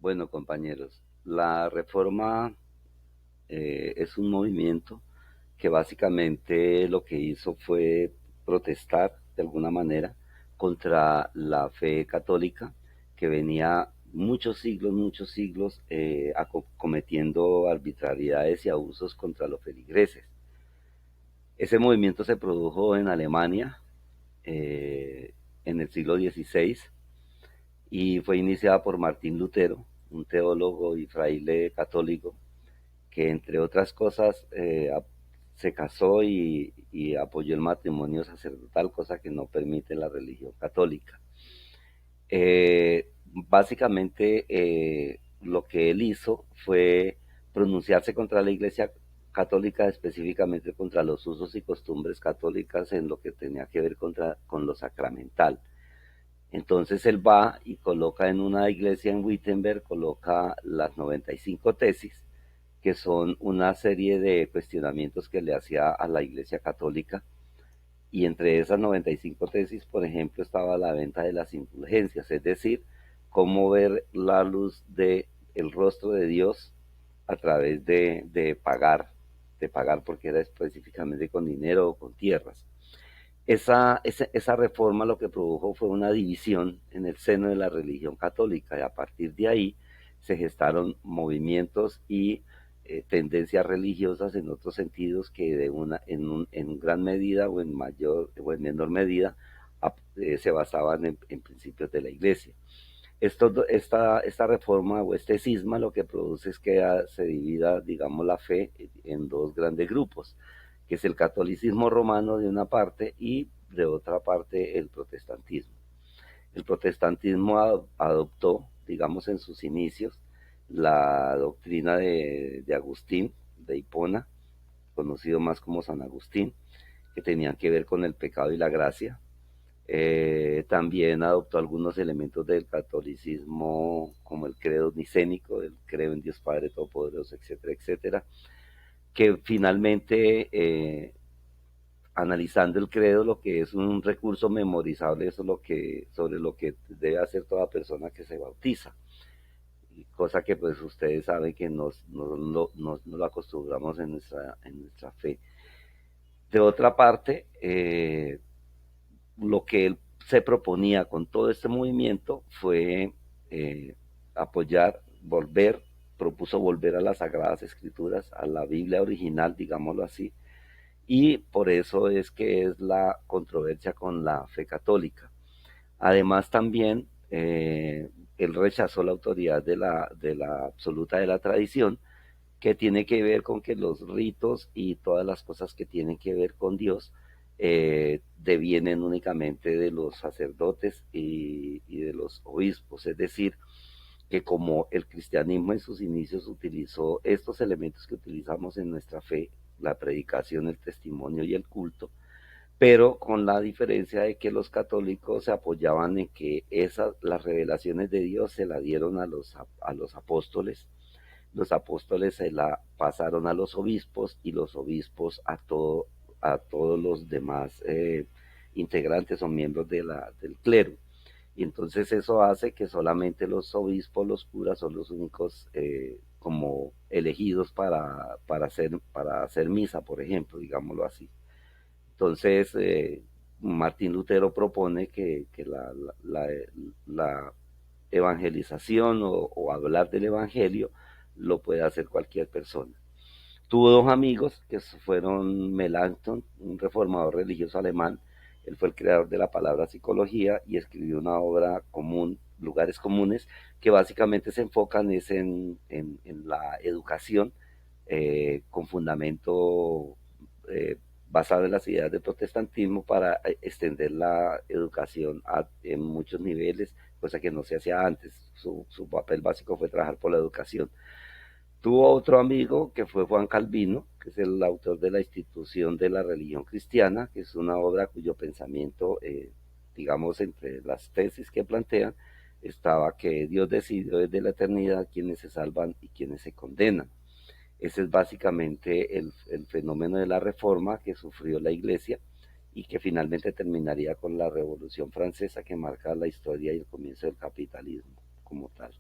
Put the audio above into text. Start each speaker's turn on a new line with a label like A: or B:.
A: Bueno, compañeros, la reforma es un movimiento que básicamente lo que hizo fue protestar de alguna manera contra la fe católica que venía muchos siglos cometiendo arbitrariedades y abusos contra los feligreses. Ese movimiento se produjo en Alemania en el siglo XVI y fue iniciada por Martín Lutero, un teólogo y fraile católico que entre otras cosas se casó y apoyó el matrimonio sacerdotal, cosa que no permite la religión católica. Básicamente lo que él hizo fue pronunciarse contra la Iglesia católica, específicamente contra los usos y costumbres católicas en lo que tenía que ver con lo sacramental. Entonces él va y coloca en una iglesia en Wittenberg, coloca las 95 tesis, que son una serie de cuestionamientos que le hacía a la Iglesia Católica. Y entre esas 95 tesis, por ejemplo, estaba la venta de las indulgencias, es decir, cómo ver la luz del rostro de Dios a través de pagar porque era específicamente con dinero o con tierras. Esa reforma lo que produjo fue una división en el seno de la religión católica y a partir de ahí se gestaron movimientos y tendencias religiosas en otros sentidos que en gran medida o en mayor o en menor medida se basaban en principios de la iglesia. Esta reforma o este cisma lo que produce es que se divida, digamos, la fe en dos grandes grupos, que es el catolicismo romano de una parte y de otra parte el protestantismo. El protestantismo adoptó, digamos, en sus inicios la doctrina de Agustín, de Hipona, conocido más como San Agustín, que tenían que ver con el pecado y la gracia. También adoptó algunos elementos del catolicismo, como el credo nicénico, el creo en Dios Padre Todopoderoso, etcétera, etcétera, que finalmente, analizando el credo, lo que es un recurso memorizable, eso es sobre lo que debe hacer toda persona que se bautiza, cosa que pues ustedes saben que no lo acostumbramos en nuestra fe. De otra parte, lo que él se proponía con todo este movimiento fue apoyar, propuso volver a las Sagradas Escrituras, a la Biblia original, digámoslo así, y por eso es que es la controversia con la fe católica. Además también él rechazó la autoridad de la absoluta de la tradición, que tiene que ver con que los ritos y todas las cosas que tienen que ver con Dios devienen únicamente de los sacerdotes y de los obispos, es decir, que como el cristianismo en sus inicios utilizó estos elementos que utilizamos en nuestra fe, la predicación, el testimonio y el culto, pero con la diferencia de que los católicos se apoyaban en que las revelaciones de Dios se la dieron a los apóstoles, los apóstoles se la pasaron a los obispos y los obispos a todos los demás integrantes o miembros del clero. Y entonces eso hace que solamente los obispos, los curas, son los únicos como elegidos para hacer misa, por ejemplo, digámoslo así. Entonces, Martín Lutero propone que la evangelización o hablar del evangelio lo puede hacer cualquier persona. Tuvo dos amigos que fueron Melanchthon, un reformador religioso alemán. Él fue el creador de la palabra psicología y escribió una obra común, Lugares Comunes, que básicamente se enfocan en la educación con fundamento basado en las ideas del protestantismo para extender la educación en muchos niveles, cosa que no se hacía antes. Su papel básico fue trabajar por la educación. Tuvo otro amigo que fue Juan Calvino, que es el autor de la institución de la religión cristiana, que es una obra cuyo pensamiento, digamos, entre las tesis que plantean, estaba que Dios decidió desde la eternidad quiénes se salvan y quiénes se condenan. Ese es básicamente el fenómeno de la reforma que sufrió la iglesia y que finalmente terminaría con la Revolución Francesa, que marca la historia y el comienzo del capitalismo como tal.